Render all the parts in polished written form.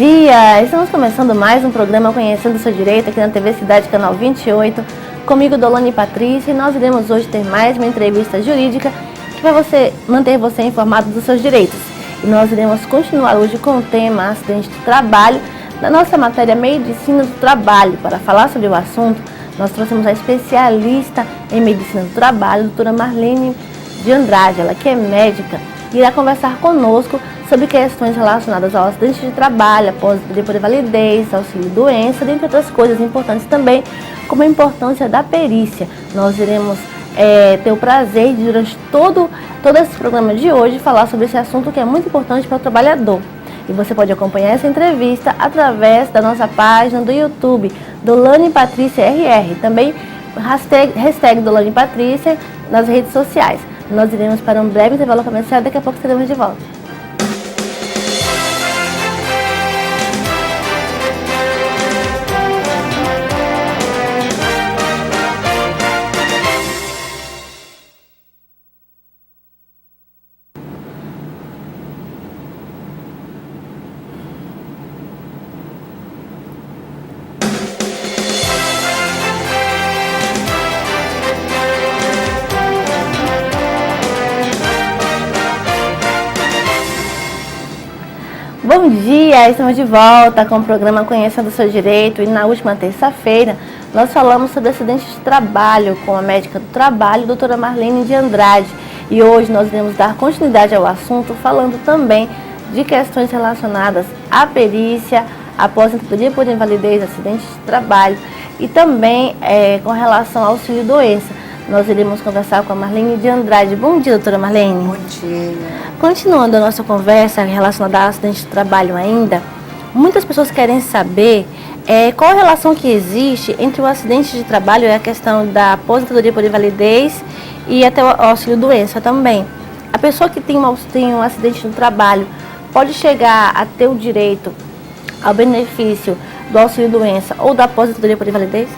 dia! Estamos começando mais um programa Conhecendo o Seu Direito aqui na TV Cidade, canal 28. Comigo, Dolane Patrícia, e nós iremos hoje ter mais uma entrevista jurídica que vai manter você informado dos seus direitos. E nós iremos continuar hoje com o tema acidente de trabalho na nossa matéria Medicina do Trabalho. Para falar sobre o assunto, nós trouxemos a especialista em Medicina do Trabalho, a doutora Marlene de Andrade, ela que é médica, e irá conversar conosco sobre questões relacionadas ao acidente de trabalho, aposentadoria por invalidez, auxílio-doença, dentre outras coisas importantes também, como a importância da perícia. Nós iremos ter o prazer de, durante todo esse programa de hoje, falar sobre esse assunto que é muito importante para o trabalhador. E você pode acompanhar essa entrevista através da nossa página do YouTube, Dolane Patrícia RR, também hashtag Dolane Patrícia nas redes sociais. Nós iremos para um breve intervalo comercial e daqui a pouco estaremos de volta. Bom dia, estamos de volta com o programa Conhecendo o Seu Direito e na última terça-feira nós falamos sobre acidentes de trabalho com a médica do trabalho, doutora Marlene de Andrade. E hoje nós iremos dar continuidade ao assunto falando também de questões relacionadas à perícia, aposentadoria por invalidez, acidentes de trabalho e também com relação ao auxílio-doença. Nós iremos conversar com a Marlene de Andrade. Bom dia, doutora Marlene. Bom dia. Continuando a nossa conversa relacionada ao acidente de trabalho ainda, muitas pessoas querem saber qual a relação que existe entre o acidente de trabalho e a questão da aposentadoria por invalidez e até o auxílio-doença também. A pessoa que tem um acidente no trabalho pode chegar a ter o direito ao benefício do auxílio-doença ou da aposentadoria por invalidez?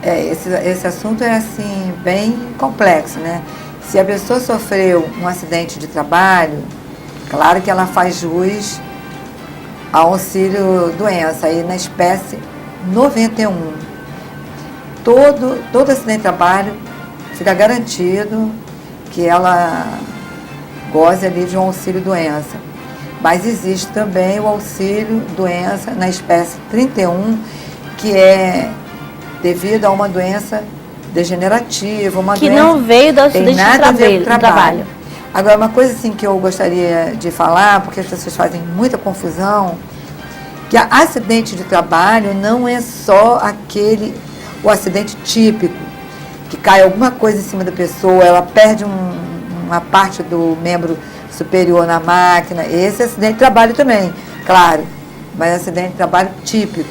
Esse assunto é assim, bem complexo, né? Se a pessoa sofreu um acidente de trabalho, claro que ela faz jus ao auxílio-doença, aí na espécie 91. Todo acidente de trabalho fica garantido que ela goze ali de um auxílio-doença. Mas existe também o auxílio-doença na espécie 31, que é devido a uma doença degenerativa, uma que doença não veio do acidente de trabalho. Agora, uma coisa assim que eu gostaria de falar, porque as pessoas fazem muita confusão, que acidente de trabalho não é só o acidente típico, que cai alguma coisa em cima da pessoa, ela perde uma parte do membro superior na máquina. Esse é acidente de trabalho também, claro, mas é acidente de trabalho típico.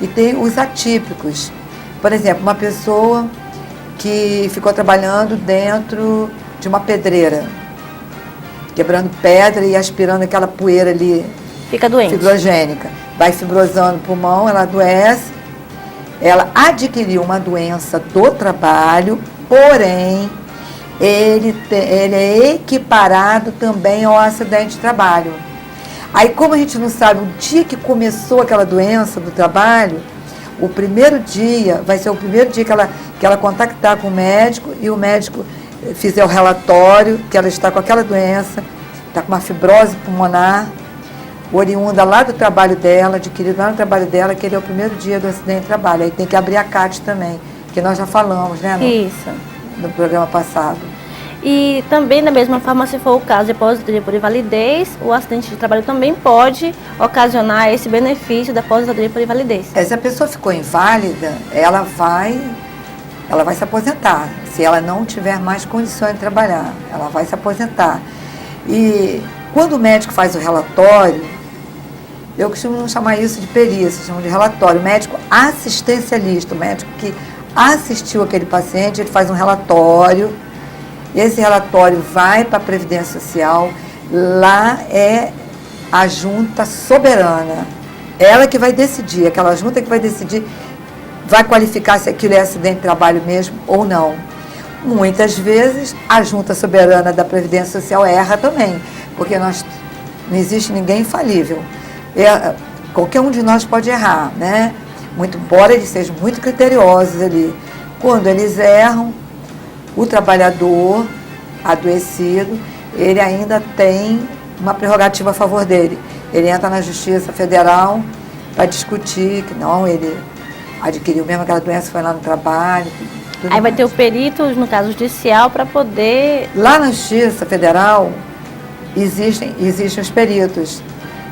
E tem os atípicos. Por exemplo, uma pessoa que ficou trabalhando dentro de uma pedreira, quebrando pedra e aspirando aquela poeira ali, fica doente, fibrogênica, vai fibrosando o pulmão, ela adoece, ela adquiriu uma doença do trabalho, porém, ele é equiparado também ao acidente de trabalho. Aí, como a gente não sabe o dia que começou aquela doença do trabalho, o primeiro dia vai ser o primeiro dia que ela contactar com o médico e o médico fizer o relatório que ela está com aquela doença, está com uma fibrose pulmonar, oriunda lá do trabalho dela, adquirido lá no trabalho dela, que ele é o primeiro dia do acidente de trabalho. Aí tem que abrir a CAT também, que nós já falamos, né? No programa passado. E também, da mesma forma, se for o caso de aposentadoria por invalidez, o acidente de trabalho também pode ocasionar esse benefício da aposentadoria por invalidez. Se a pessoa ficou inválida, ela vai se aposentar. Se ela não tiver mais condições de trabalhar, ela vai se aposentar. E quando o médico faz o relatório, eu costumo não chamar isso de perícia, chamo de relatório. O médico assistencialista, o médico que assistiu aquele paciente, ele faz um relatório. Esse relatório vai para a Previdência Social, lá é a junta soberana. Ela que vai decidir, aquela junta que vai decidir, vai qualificar se aquilo é acidente de trabalho mesmo ou não. Muitas vezes a junta soberana da Previdência Social erra também, porque não existe ninguém infalível. qualquer um de nós pode errar, né? Muito, embora eles sejam muito criteriosos ali. Quando eles erram, o trabalhador adoecido, ele ainda tem uma prerrogativa a favor dele. Ele entra na Justiça Federal para discutir que não, ele adquiriu mesmo aquela doença, foi lá no trabalho. Aí vai ter o perito, no caso judicial, para poder... Lá na Justiça Federal, existem os peritos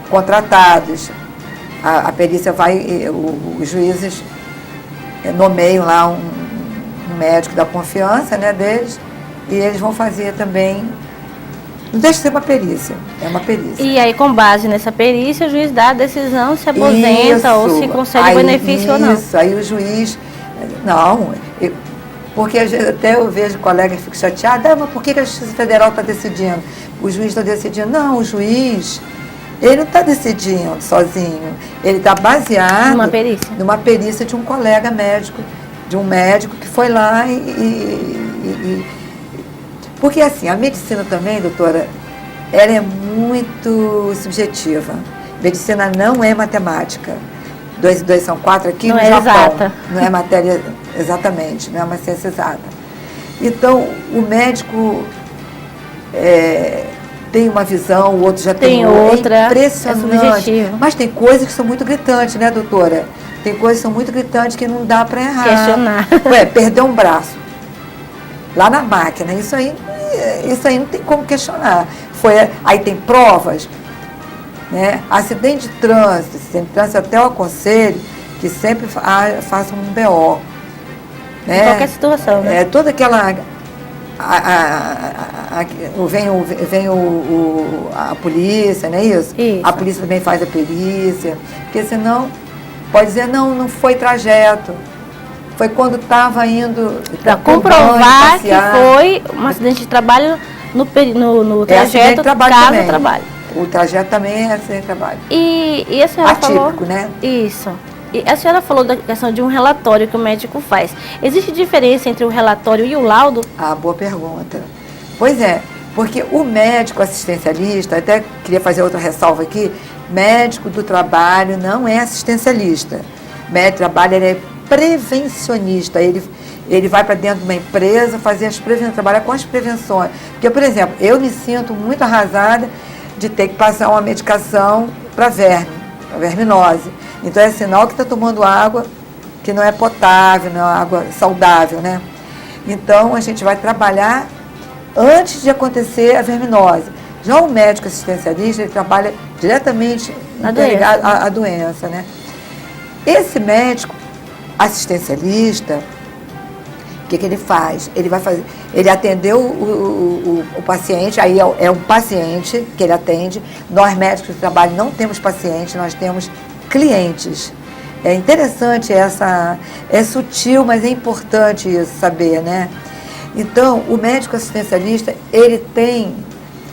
contratados. A perícia vai, os juízes nomeiam lá um médico da confiança, né, deles, e eles vão fazer também, não deixa de ser uma perícia, é uma perícia. E aí, com base nessa perícia, o juiz dá a decisão se aposenta ou se concede o benefício ou não. Isso, aí o juiz, porque até eu vejo colegas que ficam chateados, mas por que a Justiça Federal está decidindo? O juiz está decidindo. Não, o juiz, ele não está decidindo sozinho, ele está baseado numa perícia de um colega médico, de um médico que foi lá porque assim, a medicina também, doutora, ela é muito subjetiva. Medicina não é matemática. 2 e 2 são 4 aqui no Japão. Exata. Não é matéria exatamente, não é uma ciência exata. Então, o médico tem uma visão, o outro já tem outra. É impressionante. Mas tem coisas que são muito gritantes, né, doutora? Tem coisas que são muito gritantes que não dá para errar. Questionar. Perder um braço lá na máquina, isso aí não tem como questionar. Aí tem provas, né? Acidente de trânsito, até eu aconselho que sempre façam um BO. Né? Em qualquer situação, né? Toda aquela... vem a polícia, não é isso? Isso? A polícia também faz a perícia, porque senão pode dizer, não foi trajeto. Foi quando estava indo... Para comprovar que foi um acidente de trabalho no trajeto, casa-trabalho. O trajeto também é acidente de trabalho. E a senhora atípico, falou... né? Isso. E a senhora falou da questão de um relatório que o médico faz. Existe diferença entre o relatório e o laudo? Boa pergunta. Pois é, porque o médico assistencialista, até queria fazer outra ressalva aqui, médico do trabalho não é assistencialista. Médico do trabalho ele é prevencionista, ele vai para dentro de uma empresa fazer as prevenções, trabalhar com as prevenções. Porque, por exemplo, eu me sinto muito arrasada de ter que passar uma medicação para verminose. Então é sinal que está tomando água que não é potável, não é água saudável, né? Então a gente vai trabalhar antes de acontecer a verminose. Já o médico assistencialista, ele trabalha diretamente interligado à doença, né? Esse médico assistencialista, o que ele faz? Ele atendeu o paciente, aí é um paciente que ele atende. Nós médicos de trabalho não temos paciente, nós temos clientes. É interessante é sutil, mas é importante isso, saber, né? Então, o médico assistencialista, ele tem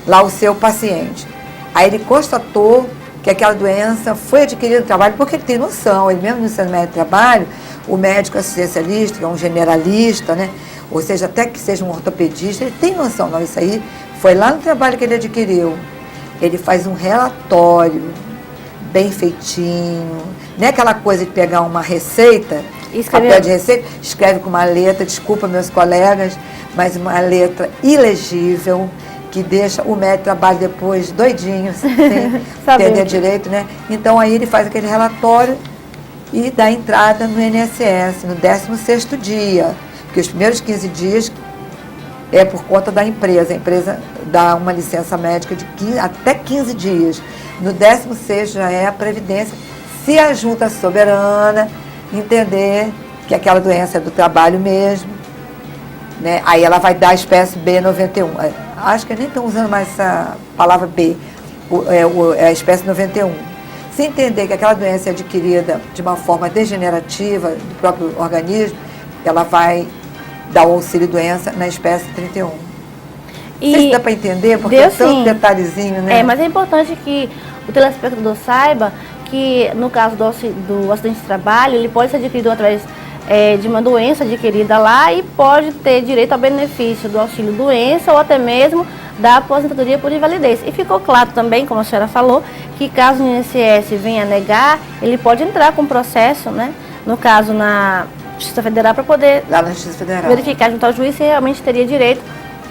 lá o seu paciente. Aí ele constatou que aquela doença foi adquirida no trabalho, porque ele tem noção, ele mesmo no sendo médico de trabalho, o médico assistencialista, que é um generalista, né? Ou seja, até que seja um ortopedista, ele tem noção, não, isso aí foi lá no trabalho que ele adquiriu. Ele faz um relatório bem feitinho, não é aquela coisa de pegar uma receita, papel de receita, escreve com uma letra, desculpa meus colegas, mas uma letra ilegível, que deixa o médico de trabalho depois doidinho, sem entender direito, né? Então aí ele faz aquele relatório e dá entrada no INSS, no 16º dia, porque os primeiros 15 dias é por conta da empresa. A empresa dá uma licença médica de até 15 dias. No 16º já é a Previdência, se a Junta Soberana entender que aquela doença é do trabalho mesmo, né? Aí ela vai dar a espécie B91. Acho que nem estão usando mais essa palavra B, é a espécie 91. Se entender que aquela doença é adquirida de uma forma degenerativa do próprio organismo, ela vai dar o auxílio-doença na espécie 31. Não sei se dá para entender, porque é tanto detalhezinho, né? Mas é importante que o telespectador saiba que, no caso do acidente de trabalho, ele pode ser adquirido através de uma doença adquirida lá e pode ter direito ao benefício do auxílio doença ou até mesmo da aposentadoria por invalidez. E ficou claro também, como a senhora falou, que caso o INSS venha negar, ele pode entrar com processo, né, no caso na Justiça Federal, para poder lá na Justiça Federal verificar junto ao juiz se realmente teria direito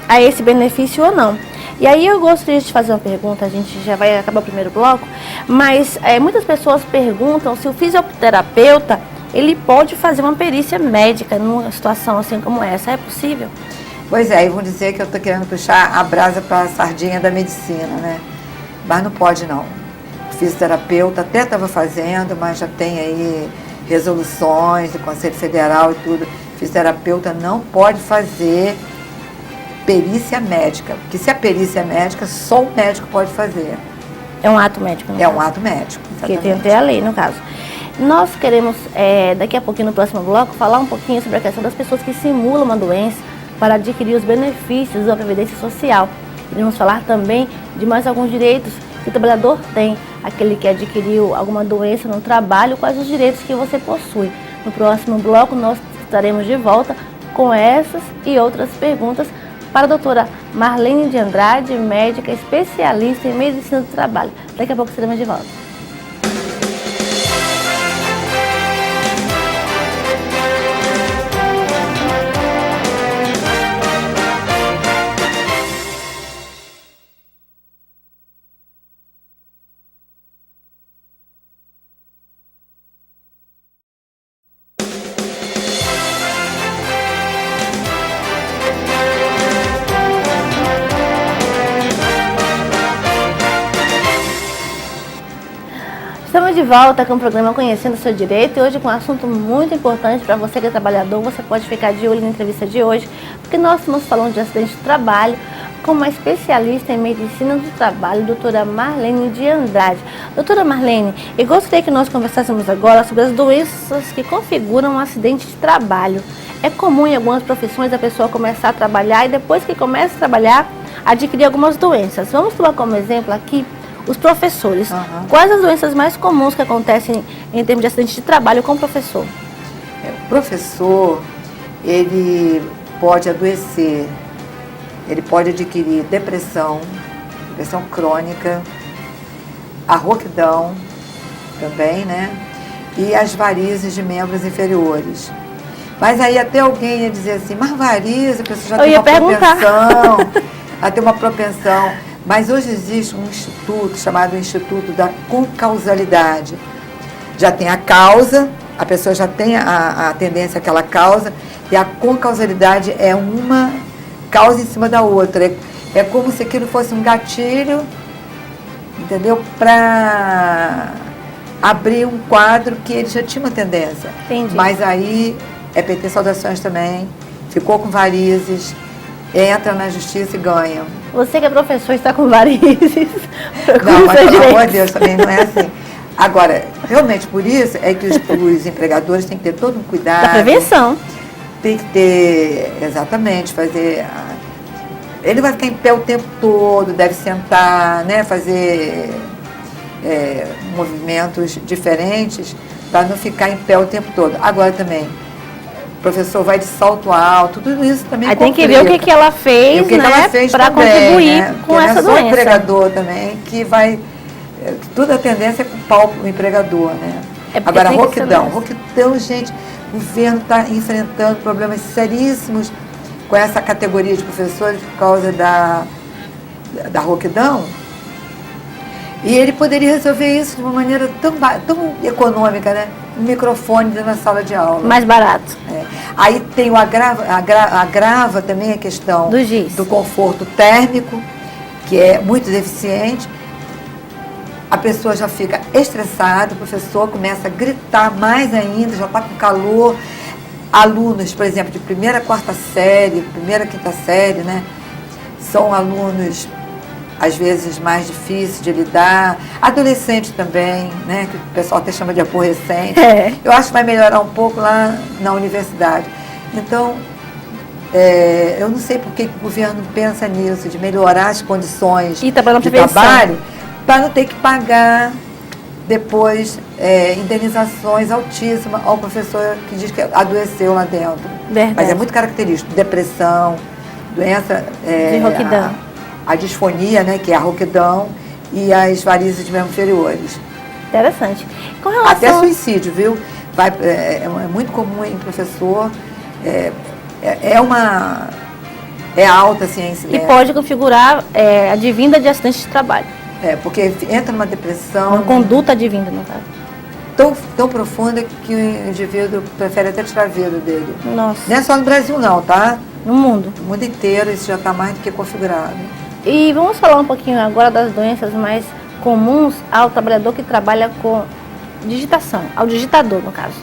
a esse benefício ou não. E aí eu gostaria de fazer uma pergunta, a gente já vai acabar o primeiro bloco, mas muitas pessoas perguntam se o fisioterapeuta ele pode fazer uma perícia médica numa situação assim como essa. É possível? Pois é, e vão dizer que eu estou querendo puxar a brasa para a sardinha da medicina, né? Mas não pode não. O fisioterapeuta até estava fazendo, mas já tem aí resoluções do Conselho Federal e tudo. O fisioterapeuta não pode fazer perícia médica, porque se a perícia é médica, só o médico pode fazer. É um ato médico, É um ato médico, que tem até a lei, no caso. Nós queremos, daqui a pouquinho, no próximo bloco, falar um pouquinho sobre a questão das pessoas que simulam uma doença para adquirir os benefícios da Previdência Social. Iremos falar também de mais alguns direitos que o trabalhador tem, aquele que adquiriu alguma doença no trabalho, quais os direitos que você possui. No próximo bloco, nós estaremos de volta com essas e outras perguntas para a doutora Marlene de Andrade, médica especialista em medicina do trabalho. Daqui a pouco estaremos de volta. Estamos de volta com o programa Conhecendo o Seu Direito e hoje com um assunto muito importante para você que é trabalhador. Você pode ficar de olho na entrevista de hoje, porque nós estamos falando de acidente de trabalho com uma especialista em medicina do trabalho, doutora Marlene de Andrade. Doutora Marlene, eu gostaria que nós conversássemos agora sobre as doenças que configuram um acidente de trabalho. É comum em algumas profissões a pessoa começar a trabalhar e depois que começa a trabalhar, adquirir algumas doenças. Vamos tomar como exemplo aqui os professores. Quais as doenças mais comuns que acontecem em termos de acidente de trabalho com o professor? O professor, ele pode adoecer, ele pode adquirir depressão crônica, a rouquidão também, né? E as varizes de membros inferiores. Mas aí até alguém ia dizer assim, mas varize, a pessoa já tem uma propensão, ela tem uma propensão. Mas hoje existe um instituto chamado Instituto da Concausalidade. Já tem a causa, a pessoa já tem a tendência àquela causa, e a concausalidade é uma causa em cima da outra. É como se aquilo fosse um gatilho, entendeu? Para abrir um quadro que ele já tinha uma tendência. Entendi. Mas aí é PT Saudações também, ficou com varizes, entra na justiça e ganha. Você que é professor está com varizes. Não, mas pelo amor de Deus, também não é assim. Agora, realmente por isso é que os empregadores têm que ter todo um cuidado. Da prevenção. Tem que ter, exatamente, fazer... Ele vai ficar em pé o tempo todo, deve sentar, né, fazer movimentos diferentes para não ficar em pé o tempo todo. Agora também, o professor vai de salto alto, tudo isso também aí tem que ver o que ela fez, para contribuir com essa doença. Não é só o empregador também, que vai... Tudo a tendência é culpar o empregador, né? Agora, rouquidão, gente, o governo está enfrentando problemas seríssimos com essa categoria de professores por causa da rouquidão. E ele poderia resolver isso de uma maneira tão econômica, né? Um microfone dentro da sala de aula. Mais barato. Aí tem o agrava também a questão do conforto térmico, que é muito deficiente. A pessoa já fica estressada, o professor começa a gritar mais ainda, já está com calor. Alunos, por exemplo, de primeira a quarta série, primeira a quinta série, né? São alunos, às vezes, mais difíceis de lidar. Adolescente também, né? Que o pessoal até chama de aborrecente. Eu acho que vai melhorar um pouco lá na universidade. Então, eu não sei por que o governo pensa nisso, de melhorar as condições de trabalho, para não ter que pagar Depois, indenizações altíssimas ao professor que diz que adoeceu lá dentro. Verdade. Mas é muito característico. Depressão, doença... de rouquidão. A disfonia, né, que é a rouquidão, e as varizes de membros inferiores. Interessante. Com relação... Até suicídio, viu? É muito comum em professor. É alta assim, a E incidência. pode configurar advinda de acidente de trabalho. Porque entra numa depressão... Uma conduta advinda, no caso. Tão profunda que o indivíduo prefere até tirar a vida dele. Nossa. Não é só no Brasil não, tá? No mundo. No mundo inteiro isso já está mais do que configurado. E vamos falar um pouquinho agora das doenças mais comuns ao trabalhador que trabalha com digitação, ao digitador, no caso.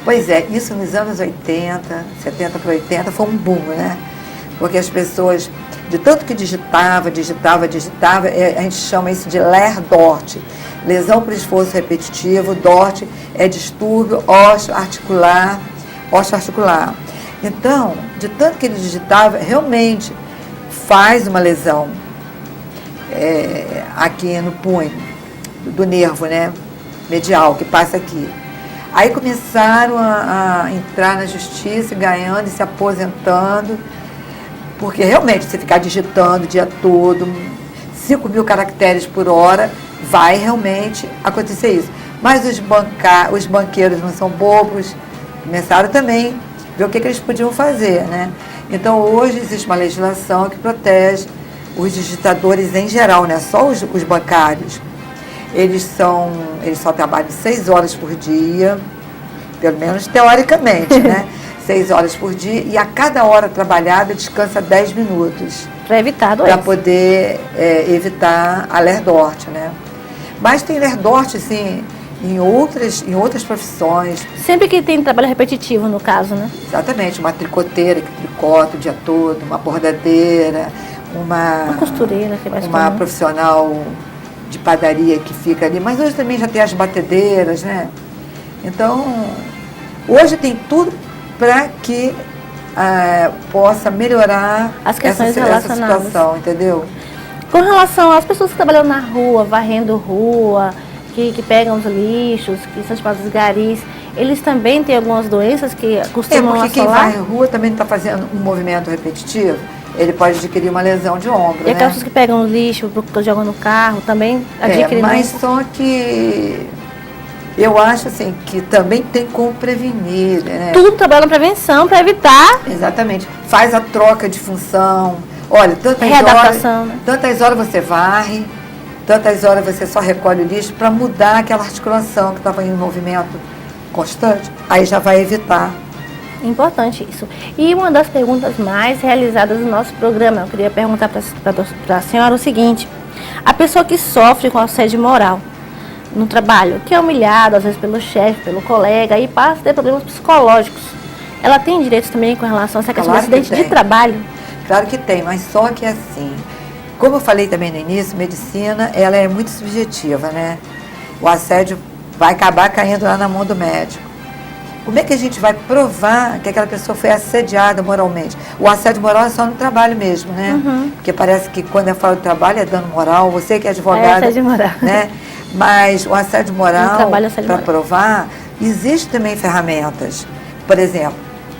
Pois é, isso nos anos 80, 70 para 80 foi um boom, né? Porque as pessoas, de tanto que digitava, a gente chama isso de LER-DORT, lesão por esforço repetitivo, DORT é distúrbio osteoarticular. Então, de tanto que ele digitava, realmente faz uma lesão aqui no punho, do nervo, né, medial, que passa aqui. Aí começaram a entrar na justiça, ganhando e se aposentando, porque realmente, se ficar digitando o dia todo, 5.000 caracteres por hora, vai realmente acontecer isso. Mas os banqueiros não são bobos, começaram também a ver o que eles podiam fazer, né? Então, hoje existe uma legislação que protege os digitadores em geral, né? Só os bancários. Eles só trabalham 6 horas por dia, pelo menos teoricamente, né? 6 horas por dia, e a cada hora trabalhada descansa 10 minutos. Para evitar a doença. Para poder evitar a LER-DORT, né? Mas tem LER-DORT, sim, em outras profissões. Sempre que tem trabalho repetitivo, no caso, né? Exatamente, uma tricoteira que tricota o dia todo, uma bordadeira, uma costureira, que é mais uma comum. profissional de padaria que fica ali, mas hoje também já tem as batedeiras, né? Então, hoje tem tudo para que possa melhorar as questões essa relacionadas. situação, entendeu? Com relação às pessoas que trabalham na rua, varrendo rua, que pegam os lixos, que são chamados garis, eles também têm algumas doenças que costumam porque quem assolar? vai à rua também está fazendo um movimento repetitivo, ele pode adquirir uma lesão de ombro, E né? aquelas pessoas que pegam o lixo, jogam no carro, também adquirem mas doenças? só que eu acho assim que também tem como prevenir, né? Tudo trabalha na prevenção para evitar Exatamente. Faz a troca de função. Olha, readaptação, né? tantas horas você varre, tantas horas você só recolhe o lixo para mudar aquela articulação que estava em movimento constante. Aí já vai evitar. Importante isso. E uma das perguntas mais realizadas no nosso programa, eu queria perguntar para a senhora o seguinte: a pessoa que sofre com assédio moral no trabalho, que é humilhada às vezes pelo chefe, pelo colega, e passa a ter problemas psicológicos, ela tem direitos também com relação a essa questão do acidente de trabalho? Claro que tem, mas só que assim, como eu falei também no início, medicina ela é muito subjetiva, né? O assédio vai acabar caindo lá na mão do médico. Como é que a gente vai provar que aquela pessoa foi assediada moralmente? O assédio moral é só no trabalho mesmo, né? Porque parece que quando eu falo de trabalho é dano moral, você que é advogada, assédio moral. né? Mas o assédio moral, para moral. provar, existe também ferramentas. Por exemplo,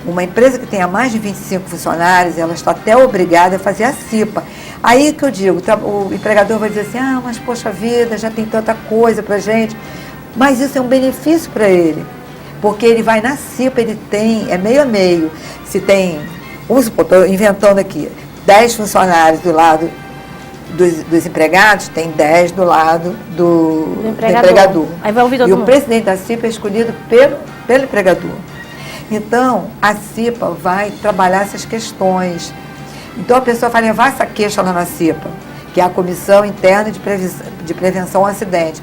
uma empresa que tenha mais de 25 funcionários, ela está até obrigada a fazer a CIPA. Aí que eu digo, o empregador vai dizer assim, mas poxa vida, já tem tanta coisa para gente. Mas isso é um benefício para ele. Porque ele vai na CIPA, ele tem, meio a meio. Se tem, vamos supor, estou inventando aqui, 10 funcionários do lado dos empregados, tem 10 do lado do empregador. Aí vai ouvir todo mundo. mundo. O presidente da CIPA é escolhido pelo empregador. Então, a CIPA vai trabalhar essas questões. Então, a pessoa vai levar essa queixa lá na CIPA, que é a Comissão Interna de Prevenção ao Acidente.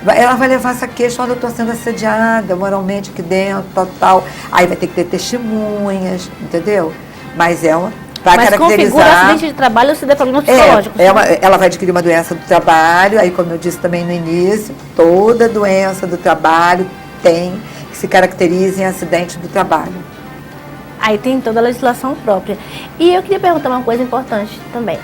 Ela vai levar essa queixa, olha, eu estou sendo assediada moralmente aqui dentro, tal. Aí vai ter que ter testemunhas, entendeu? Mas vai caracterizar... configura acidente de trabalho se der problemas psicológicos. Ela vai adquirir uma doença do trabalho, aí como eu disse também no início, toda doença do trabalho tem que se caracteriza em acidente do trabalho. Aí tem toda a legislação própria. E eu queria perguntar uma coisa importante também.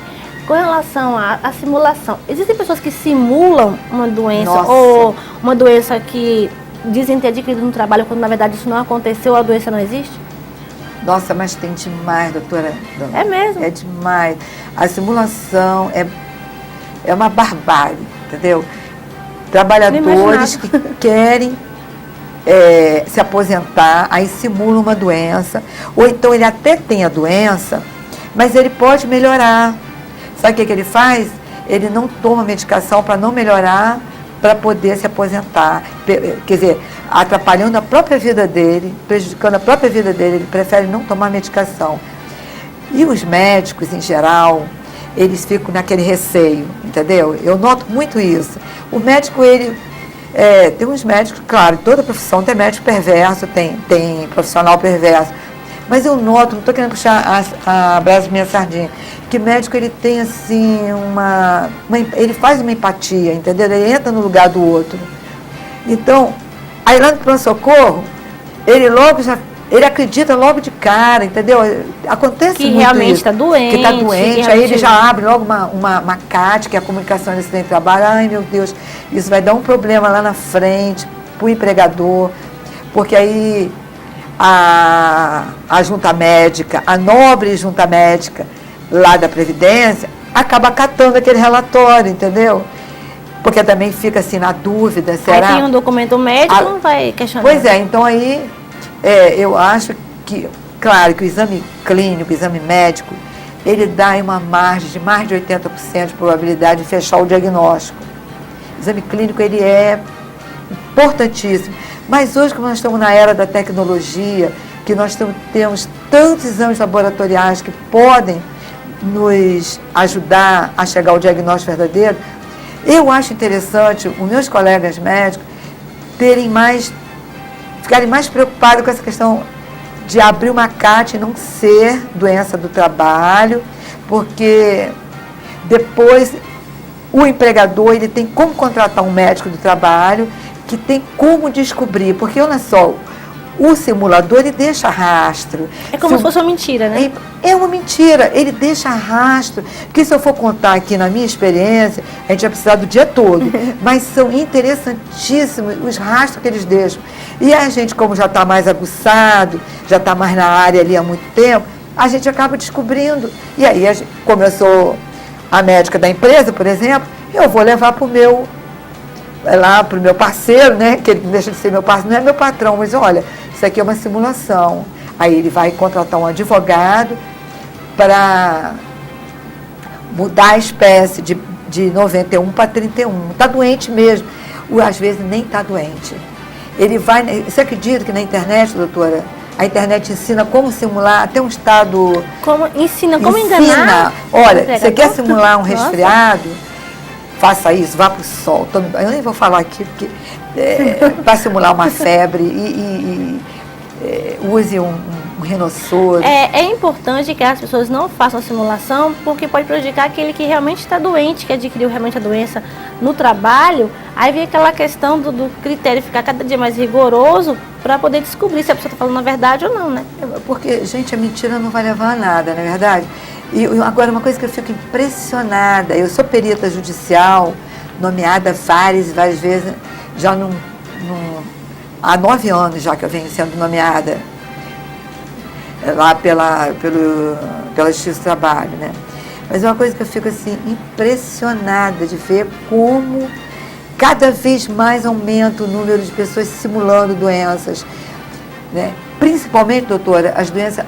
Com relação à simulação, existem pessoas que simulam uma doença Nossa. ou uma doença que dizem ter adquirido no trabalho, quando na verdade isso não aconteceu, a doença não existe? Nossa, mas tem demais, doutora. É mesmo? É demais. A simulação é uma barbárie, entendeu? Trabalhadores que querem se aposentar, aí simulam uma doença, ou então ele até tem a doença, mas ele pode melhorar. Sabe o que ele faz? Ele não toma medicação para não melhorar, para poder se aposentar. Quer dizer, atrapalhando a própria vida dele, prejudicando a própria vida dele, ele prefere não tomar medicação. E os médicos, em geral, eles ficam naquele receio, entendeu? Eu noto muito isso. O médico, ele... tem uns médicos, claro, toda profissão tem médico perverso, tem profissional perverso. Mas eu noto, não estou querendo puxar a brasa minha sardinha, que médico ele tem assim ele faz uma empatia, entendeu? Ele entra no lugar do outro. Então, aí lá no pronto-socorro, ele acredita logo de cara, entendeu? Acontece que muito realmente isso, está doente. que está doente, aí ele já abre logo uma CAT, que é a comunicação de acidente de trabalho. Ai, meu Deus, isso vai dar um problema lá na frente para o empregador, porque aí a junta médica, a nobre junta médica lá da Previdência, acaba acatando aquele relatório, entendeu? Porque também fica assim na dúvida, será? Aí tem um documento médico, não vai questionar. Pois é, então aí eu acho que, claro, que o exame clínico, o exame médico, ele dá aí uma margem de mais de 80% de probabilidade de fechar o diagnóstico. O exame clínico, ele é importantíssimo. Mas hoje, como nós estamos na era da tecnologia, que nós temos tantos exames laboratoriais que podem nos ajudar a chegar ao diagnóstico verdadeiro, eu acho interessante os meus colegas médicos ficarem mais preocupados com essa questão de abrir uma CAT e não ser doença do trabalho, porque depois o empregador ele tem como contratar um médico do trabalho que tem como descobrir, porque olha só, o simulador ele deixa rastro. É como se fosse uma mentira, né? É uma mentira, ele deixa rastro, porque se eu for contar aqui na minha experiência, a gente vai precisar do dia todo, mas são interessantíssimos os rastros que eles deixam. E a gente, como já está mais aguçado, já está mais na área ali há muito tempo, a gente acaba descobrindo. E aí, como eu sou a médica da empresa, por exemplo, eu vou levar para o meu parceiro, né, que ele não deixa de ser meu parceiro, não é meu patrão, mas olha, isso aqui é uma simulação. Aí ele vai contratar um advogado para mudar a espécie de 91 para 31. Está doente mesmo. Às vezes nem está doente. Ele vai... Você acredita que na internet, doutora, a internet ensina como simular até um estado... Como enganar? Olha, você quer simular um resfriado? Faça isso, vá para o sol. Eu nem vou falar aqui, porque para simular uma febre use um rinossoro. É importante que as pessoas não façam a simulação, porque pode prejudicar aquele que realmente está doente, que adquiriu realmente a doença no trabalho. Aí vem aquela questão do critério ficar cada dia mais rigoroso para poder descobrir se a pessoa está falando a verdade ou não, né? Porque, gente, a mentira não vai levar a nada, não é verdade? E agora, uma coisa que eu fico impressionada, eu sou perita judicial, nomeada várias vezes, já há 9 anos já que eu venho sendo nomeada lá pela Justiça do Trabalho, né? Mas é uma coisa que eu fico assim, impressionada de ver como cada vez mais aumenta o número de pessoas simulando doenças, né? Principalmente, doutora, as doenças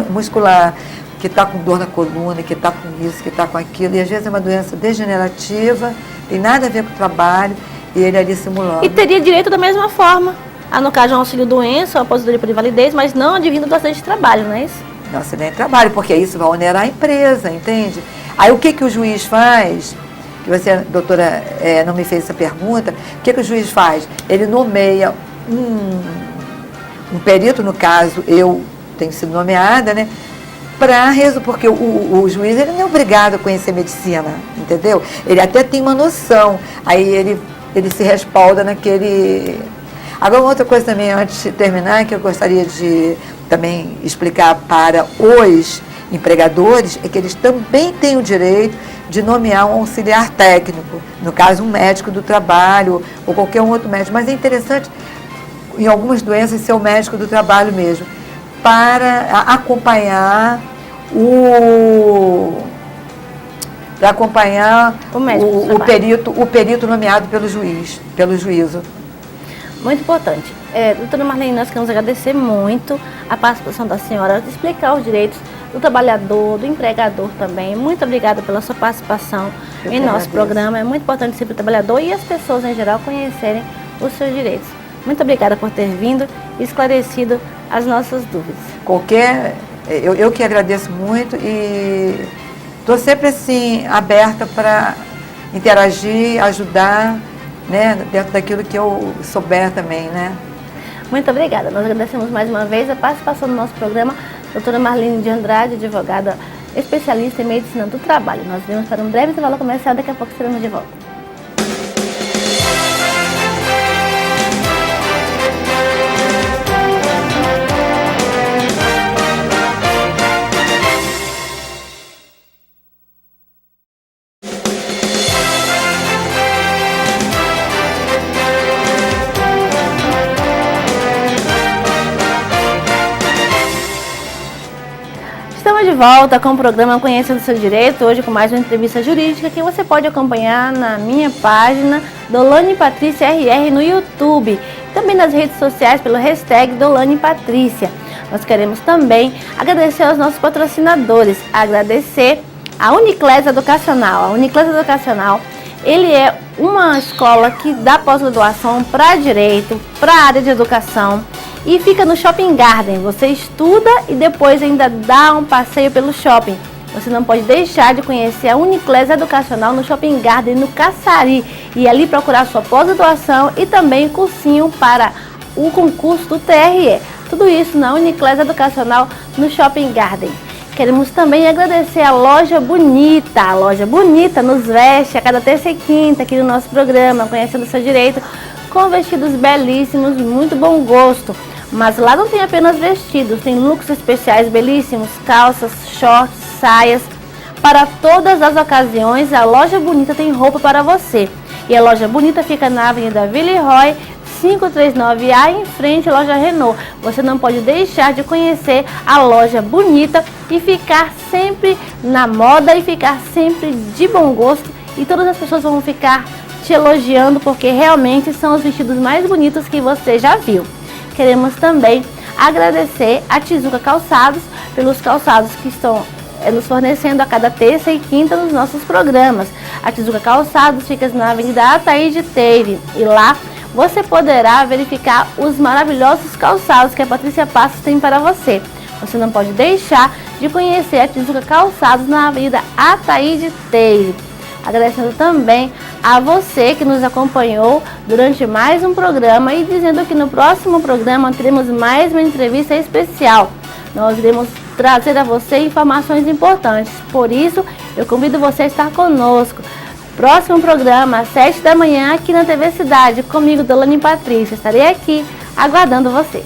muscular, que está com dor na coluna, que está com isso, que está com aquilo, e às vezes é uma doença degenerativa, tem nada a ver com o trabalho, e ele ali simulando. E teria direito da mesma forma, no caso de um auxílio-doença, ou aposentadoria por invalidez, mas não advindo do acidente de trabalho, não é isso? Não, acidente de trabalho, porque isso vai onerar a empresa, entende? Aí o que o juiz faz? Que você, doutora, não me fez essa pergunta, o que o juiz faz? Ele nomeia um perito, no caso, eu tenho sido nomeada, né? Porque o juiz ele não é obrigado a conhecer medicina, entendeu? Ele até tem uma noção, aí ele se respalda naquele... Agora, uma outra coisa também, antes de terminar, que eu gostaria de também explicar para os empregadores, é que eles também têm o direito de nomear um auxiliar técnico, no caso um médico do trabalho ou qualquer um outro médico. Mas é interessante, em algumas doenças, ser o médico do trabalho mesmo, para acompanhar o perito nomeado pelo juiz, pelo juízo. Muito importante. Doutora Marlene, nós queremos agradecer muito a participação da senhora, de explicar os direitos do trabalhador, do empregador também. Muito obrigada pela sua participação em nosso programa. É muito importante sempre o trabalhador e as pessoas em geral conhecerem os seus direitos. Muito obrigada por ter vindo e esclarecido as nossas dúvidas. Eu que agradeço muito e estou sempre assim aberta para interagir, ajudar, né, dentro daquilo que eu souber também, né? Muito obrigada. Nós agradecemos mais uma vez a participação no nosso programa, doutora Marlene de Andrade, advogada especialista em medicina do trabalho. Nós vamos para um breve intervalo comercial, daqui a pouco estaremos de volta. Estamos de volta com o programa Conhecendo o Seu Direito, hoje com mais uma entrevista jurídica que você pode acompanhar na minha página Dolane Patrícia RR no YouTube, também nas redes sociais pelo hashtag Dolane Patrícia. Nós queremos também agradecer aos nossos patrocinadores, agradecer a Uniclass Educacional. A Uniclass Educacional, ele é uma escola que dá pós-graduação para direito, para a área de educação, e fica no Shopping Garden. Você estuda e depois ainda dá um passeio pelo shopping. Você não pode deixar de conhecer a Uniclass Educacional no Shopping Garden, no Caçari, e ali procurar sua pós-graduação e também cursinho para o concurso do TRE. Tudo isso na Uniclass Educacional no Shopping Garden. Queremos também agradecer a Loja Bonita. A Loja Bonita nos veste a cada terça e quinta aqui no nosso programa, Conhecendo o Seu Direito, com vestidos belíssimos, muito bom gosto. Mas lá não tem apenas vestidos, tem looks especiais belíssimos, calças, shorts, saias. Para todas as ocasiões, a Loja Bonita tem roupa para você. E a Loja Bonita fica na Avenida Villeroy, 539A, em frente à Loja Renault. Você não pode deixar de conhecer a Loja Bonita e ficar sempre na moda e ficar sempre de bom gosto. E todas as pessoas vão ficar te elogiando porque realmente são os vestidos mais bonitos que você já viu. Queremos também agradecer a Tizuca Calçados pelos calçados que estão nos fornecendo a cada terça e quinta nos nossos programas. A Tizuca Calçados fica na Avenida Ataíde Teire e lá você poderá verificar os maravilhosos calçados que a Patrícia Passos tem para você. Você não pode deixar de conhecer a Tizuca Calçados na Avenida Ataíde Teire. Agradecendo também a você que nos acompanhou durante mais um programa e dizendo que no próximo programa teremos mais uma entrevista especial. Nós iremos trazer a você informações importantes, por isso eu convido você a estar conosco. Próximo programa, às 7 da manhã, aqui na TV Cidade, comigo, Dolane Patrícia. Estarei aqui aguardando você.